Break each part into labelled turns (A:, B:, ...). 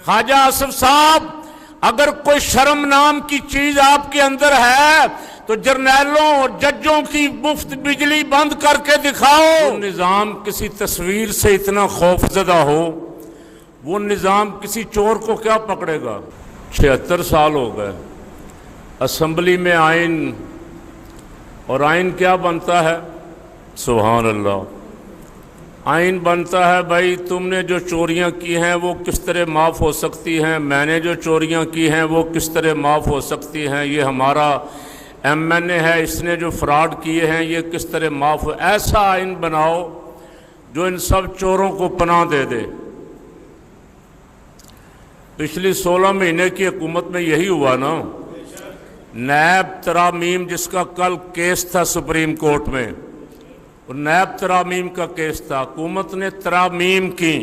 A: خواجہ آصف صاحب، اگر کوئی شرم نام کی چیز آپ کے اندر ہے تو جرنیلوں اور ججوں کی مفت بجلی بند کر کے دکھاؤ۔ وہ نظام کسی تصویر سے اتنا خوف زدہ ہو، وہ نظام کسی چور کو کیا پکڑے گا؟ 76 سال ہو گئے اسمبلی میں آئین، اور آئین کیا بنتا ہے؟ سبحان اللہ، آئین بنتا ہے بھائی تم نے جو چوریاں کی ہیں وہ کس طرح معاف ہو سکتی ہیں، میں نے جو چوریاں کی ہیں وہ کس طرح معاف ہو سکتی ہیں، یہ ہمارا ایم این اے ہے، اس نے جو فراڈ کیے ہیں یہ کس طرح معاف ہو۔ ایسا آئین بناؤ جو ان سب چوروں کو پناہ دے دے۔ پچھلی 16 مہینے کی حکومت میں یہی ہوا نا۔ نیب ترامیم جس کا کل کیس تھا سپریم کورٹ میں، وہ نیب ترامیم کا کیس تھا، حکومت نے ترامیم کی،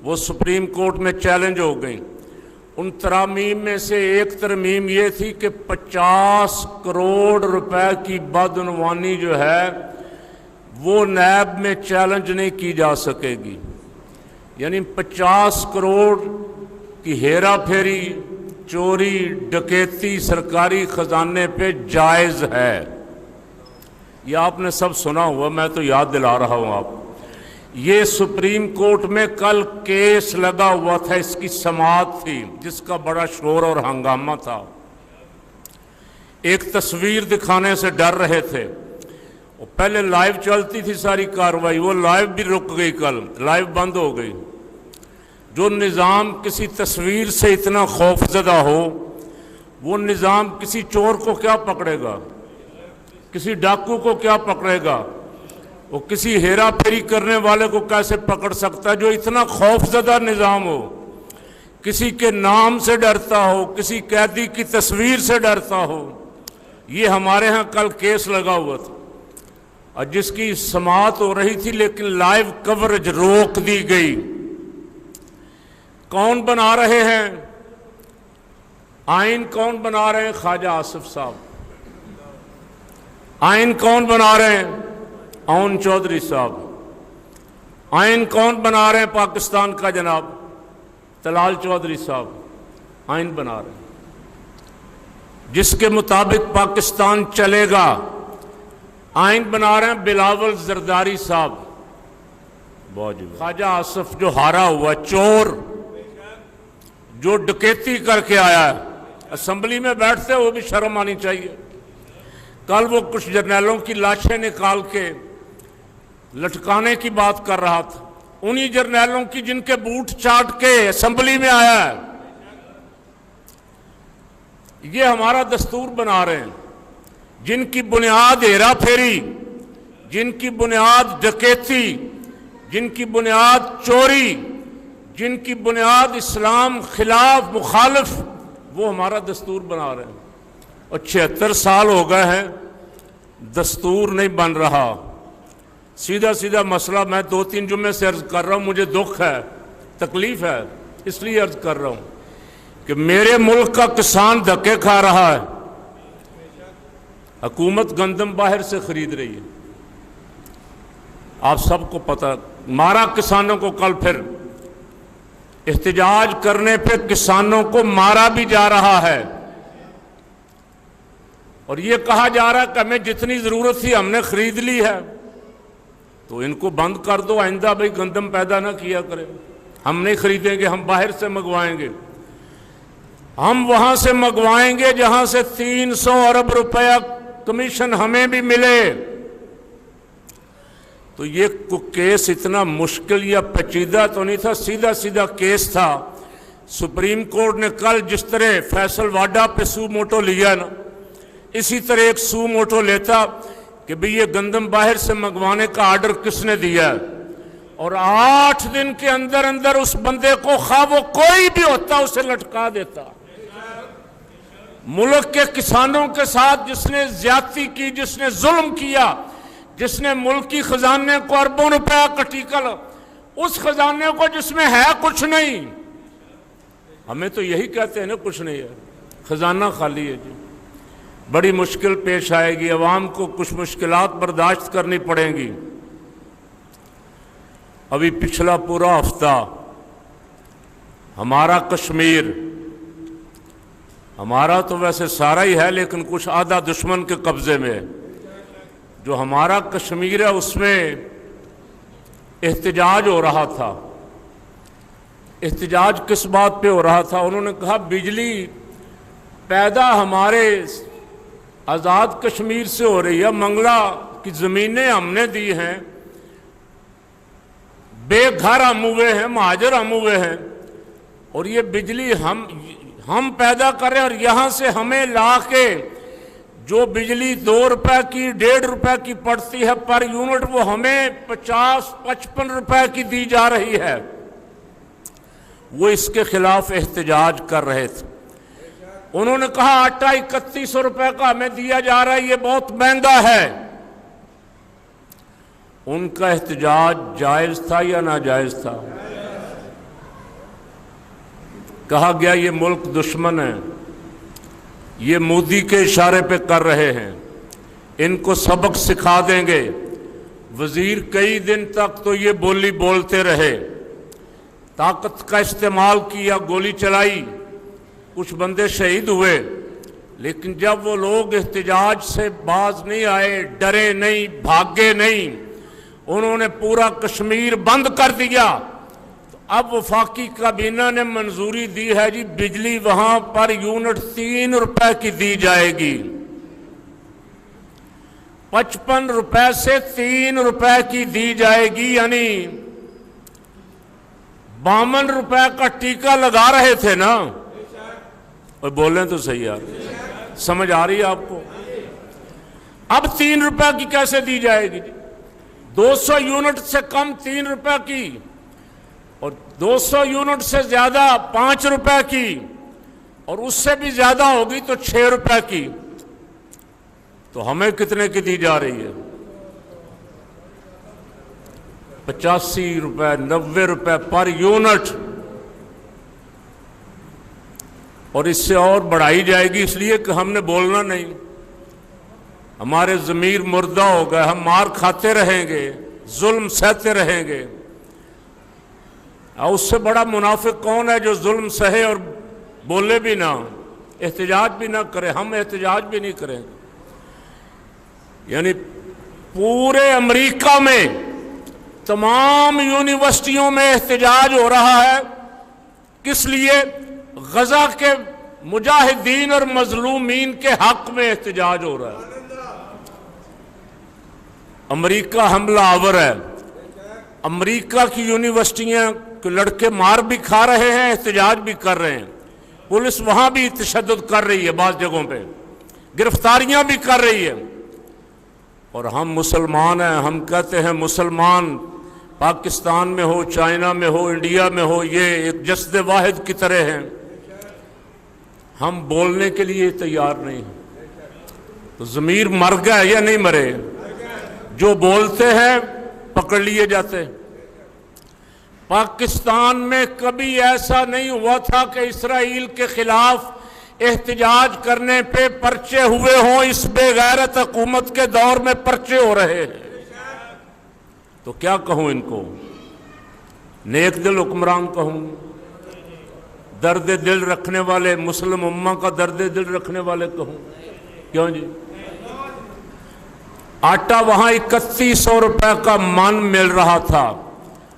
A: وہ سپریم کورٹ میں چیلنج ہو گئی۔ ان ترامیم میں سے ایک ترمیم یہ تھی کہ 50 کروڑ روپے کی بدعنوانی جو ہے وہ نیب میں چیلنج نہیں کی جا سکے گی، یعنی 50 کروڑ کی ہیرا پھیری، چوری ڈکیتی سرکاری خزانے پہ جائز ہے۔ یہ آپ نے سب سنا ہوا، میں تو یاد دلا رہا ہوں آپ۔ یہ سپریم کورٹ میں کل کیس لگا ہوا تھا، اس کی سماعت تھی جس کا بڑا شور اور ہنگامہ تھا۔ ایک تصویر دکھانے سے ڈر رہے تھے، پہلے لائیو چلتی تھی ساری کارروائی، وہ لائیو بھی رک گئی، کل لائیو بند ہو گئی۔ جو نظام کسی تصویر سے اتنا خوف زدہ ہو، وہ نظام کسی چور کو کیا پکڑے گا، کسی ڈاکو کو کیا پکڑے گا، وہ کسی ہیرا پھیری کرنے والے کو کیسے پکڑ سکتا ہے؟ جو اتنا خوف زدہ نظام ہو، کسی کے نام سے ڈرتا ہو، کسی قیدی کی تصویر سے ڈرتا ہو۔ یہ ہمارے ہاں کل کیس لگا ہوا تھا اور جس کی سماعت ہو رہی تھی، لیکن لائیو کوریج روک دی گئی۔ کون بنا رہے ہیں آئین؟ کون بنا رہے ہیں؟ خواجہ آصف صاحب۔ آئین کون بنا رہے ہیں؟ اون چودھری صاحب۔ آئین کون بنا رہے ہیں پاکستان کا؟ جناب طلال چودھری صاحب آئین بنا رہے ہیں، جس کے مطابق پاکستان چلے گا۔ آئین بنا رہے ہیں بلاول زرداری صاحب۔ خواجہ آصف جو ہارا ہوا چور، جو ڈکیتی کر کے آیا ہے، اسمبلی میں بیٹھتے وہ بھی شرم آنی چاہیے۔ کل وہ کچھ جرنیلوں کی لاشیں نکال کے لٹکانے کی بات کر رہا تھا، انہی جرنیلوں کی جن کے بوٹ چاٹ کے اسمبلی میں آیا ہے۔ یہ ہمارا دستور بنا رہے ہیں، جن کی بنیاد ہیرا پھیری، جن کی بنیاد ڈکیتی، جن کی بنیاد چوری، جن کی بنیاد اسلام خلاف مخالف، وہ ہمارا دستور بنا رہے ہیں۔ اور 76 سال ہو گئے ہیں، دستور نہیں بن رہا۔ سیدھا سیدھا مسئلہ میں 2-3 جمعے سے عرض کر رہا ہوں، مجھے دکھ ہے، تکلیف ہے، اس لیے عرض کر رہا ہوں کہ میرے ملک کا کسان دھکے کھا رہا ہے۔ حکومت گندم باہر سے خرید رہی ہے، آپ سب کو پتہ۔ مارا کسانوں کو، کل پھر احتجاج کرنے پہ کسانوں کو مارا بھی جا رہا ہے، اور یہ کہا جا رہا ہے کہ ہمیں جتنی ضرورت تھی ہم نے خرید لی ہے۔ تو ان کو بند کر دو، آئندہ بھائی گندم پیدا نہ کیا کرے۔ ہم نہیں خریدیں گے، ہم باہر سے منگوائیں گے، ہم وہاں سے منگوائیں گے جہاں سے 300 ارب روپیہ کمیشن ہمیں بھی ملے۔ تو یہ کیس اتنا مشکل یا پیچیدہ تو نہیں تھا، سیدھا سیدھا کیس تھا۔ سپریم کورٹ نے کل جس طرح فیصل واڈا پہ سو موٹو لیا نا، اسی طرح ایک سو موٹو لیتا کہ بھئی یہ گندم باہر سے منگوانے کا آرڈر کس نے دیا ہے، اور 8 دن کے اندر اندر اس بندے کو، خواہ وہ کوئی بھی ہوتا، اسے لٹکا دیتا۔ ملک کے کسانوں کے ساتھ جس نے زیادتی کی، جس نے ظلم کیا، جس نے ملکی خزانے کو اربوں روپیہ کٹی کل، اس خزانے کو جس میں ہے کچھ نہیں۔ ہمیں تو یہی کہتے ہیں نا، کچھ نہیں ہے، خزانہ خالی ہے جی۔ بڑی مشکل پیش آئے گی، عوام کو کچھ مشکلات برداشت کرنی پڑیں گی۔ ابھی پچھلا پورا ہفتہ ہمارا کشمیر، ہمارا تو ویسے سارا ہی ہے لیکن کچھ آدھا دشمن کے قبضے میں ہے۔ جو ہمارا کشمیر ہے اس میں احتجاج ہو رہا تھا۔ احتجاج کس بات پہ ہو رہا تھا؟ انہوں نے کہا بجلی پیدا ہمارے آزاد کشمیر سے ہو رہی ہے، منگلہ کی زمینیں ہم نے دی ہیں، بے گھر ہم ہوئے ہیں، مہاجر ہم ہوئے ہیں، اور یہ بجلی ہم پیدا کریں، اور یہاں سے ہمیں لا کے جو بجلی 2 روپے کی 1.5 روپے کی پڑتی ہے پر یونٹ، وہ ہمیں 50-55 روپے کی دی جا رہی ہے۔ وہ اس کے خلاف احتجاج کر رہے تھے۔ انہوں نے کہا آٹا 3100 روپے کا ہمیں دیا جا رہا ہے، یہ بہت مہنگا ہے۔ ان کا احتجاج جائز تھا یا ناجائز تھا؟ کہا گیا یہ ملک دشمن ہے، یہ مودی کے اشارے پہ کر رہے ہیں، ان کو سبق سکھا دیں گے۔ وزیر کئی دن تک تو یہ بولی بولتے رہے، طاقت کا استعمال کیا، گولی چلائی، کچھ بندے شہید ہوئے، لیکن جب وہ لوگ احتجاج سے باز نہیں آئے، ڈرے نہیں، بھاگے نہیں، انہوں نے پورا کشمیر بند کر دیا۔ تو اب وفاقی کابینہ نے منظوری دی ہے جی بجلی وہاں پر یونٹ 3 روپے کی دی جائے گی، 55 روپے سے 3 روپے کی دی جائے گی، یعنی 52 روپے کا ٹیکہ لگا رہے تھے نا۔ اور بولیں تو صحیح یار، سمجھ آ رہی ہے آپ کو؟ اب 3 روپے کی کیسے دی جائے گی؟ 200 یونٹ سے کم 3 روپے کی، اور 200 یونٹ سے زیادہ 5 روپے کی، اور اس سے بھی زیادہ ہوگی تو 6 روپے کی۔ تو ہمیں کتنے کی دی جا رہی ہے؟ 85 روپے 90 روپے پر یونٹ، اور اس سے اور بڑھائی جائے گی، اس لیے کہ ہم نے بولنا نہیں، ہمارے ضمیر مردہ ہو گئے، ہم مار کھاتے رہیں گے، ظلم سہتے رہیں گے۔ اور اس سے بڑا منافق کون ہے جو ظلم سہے اور بولے بھی نہ، احتجاج بھی نہ کرے؟ ہم احتجاج بھی نہیں کریں گے۔ یعنی پورے امریکہ میں تمام یونیورسٹیوں میں احتجاج ہو رہا ہے، کس لیے؟ غزہ کے مجاہدین اور مظلومین کے حق میں احتجاج ہو رہا ہے۔ امریکہ حملہ آور ہے، امریکہ کی یونیورسٹیاں کے لڑکے مار بھی کھا رہے ہیں، احتجاج بھی کر رہے ہیں، پولیس وہاں بھی تشدد کر رہی ہے، بعض جگہوں پہ گرفتاریاں بھی کر رہی ہے، اور ہم مسلمان ہیں، ہم کہتے ہیں مسلمان پاکستان میں ہو، چائنا میں ہو، انڈیا میں ہو، یہ ایک جسد واحد کی طرح ہیں، ہم بولنے کے لیے تیار نہیں ہیں۔ تو ضمیر مر گیا یا نہیں مرے؟ جو بولتے ہیں پکڑ لیے جاتے ہیں۔ پاکستان میں کبھی ایسا نہیں ہوا تھا کہ اسرائیل کے خلاف احتجاج کرنے پہ پرچے ہوئے ہوں، اس بے غیرت حکومت کے دور میں پرچے ہو رہے ہیں۔ تو کیا کہوں ان کو؟ نیک دل حکمران کہوں؟ درد دل رکھنے والے، مسلم امہ کا درد دل رکھنے والے کہوں؟ کیوں جی؟ آٹا وہاں 3100 روپے کا من مل رہا تھا،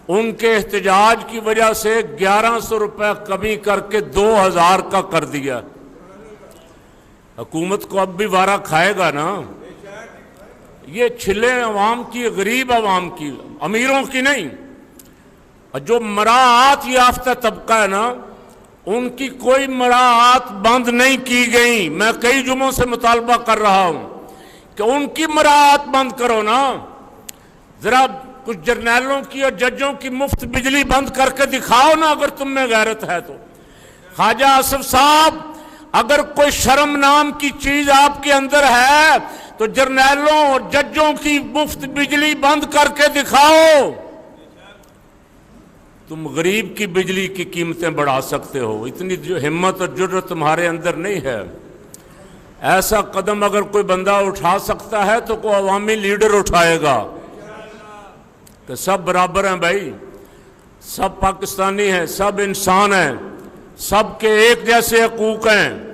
A: ان کے احتجاج کی وجہ سے 1100 روپے کمی کر کے 2000 کا کر دیا۔ حکومت کو اب بھی وارہ کھائے گا نا؟ یہ چھلے عوام کی، غریب عوام کی، امیروں کی نہیں۔ جو مراعات یافتہ طبقہ ہے نا، ان کی کوئی مراعات بند نہیں کی گئی۔ میں کئی جمعوں سے مطالبہ کر رہا ہوں کہ ان کی مراعات بند کرو نا۔ ذرا کچھ جرنیلوں کی اور ججوں کی مفت بجلی بند کر کے دکھاؤ نا، اگر تم میں غیرت ہے تو۔ خواجہ آصف صاحب، اگر کوئی شرم نام کی چیز آپ کے اندر ہے تو جرنیلوں اور ججوں کی مفت بجلی بند کر کے دکھاؤ۔ تم غریب کی بجلی کی قیمتیں بڑھا سکتے ہو، اتنی جو ہمت اور جرأت تمہارے اندر نہیں ہے۔ ایسا قدم اگر کوئی بندہ اٹھا سکتا ہے تو کوئی عوامی لیڈر اٹھائے گا کہ سب برابر ہیں بھائی، سب پاکستانی ہیں، سب انسان ہیں، سب کے ایک جیسے حقوق ہیں،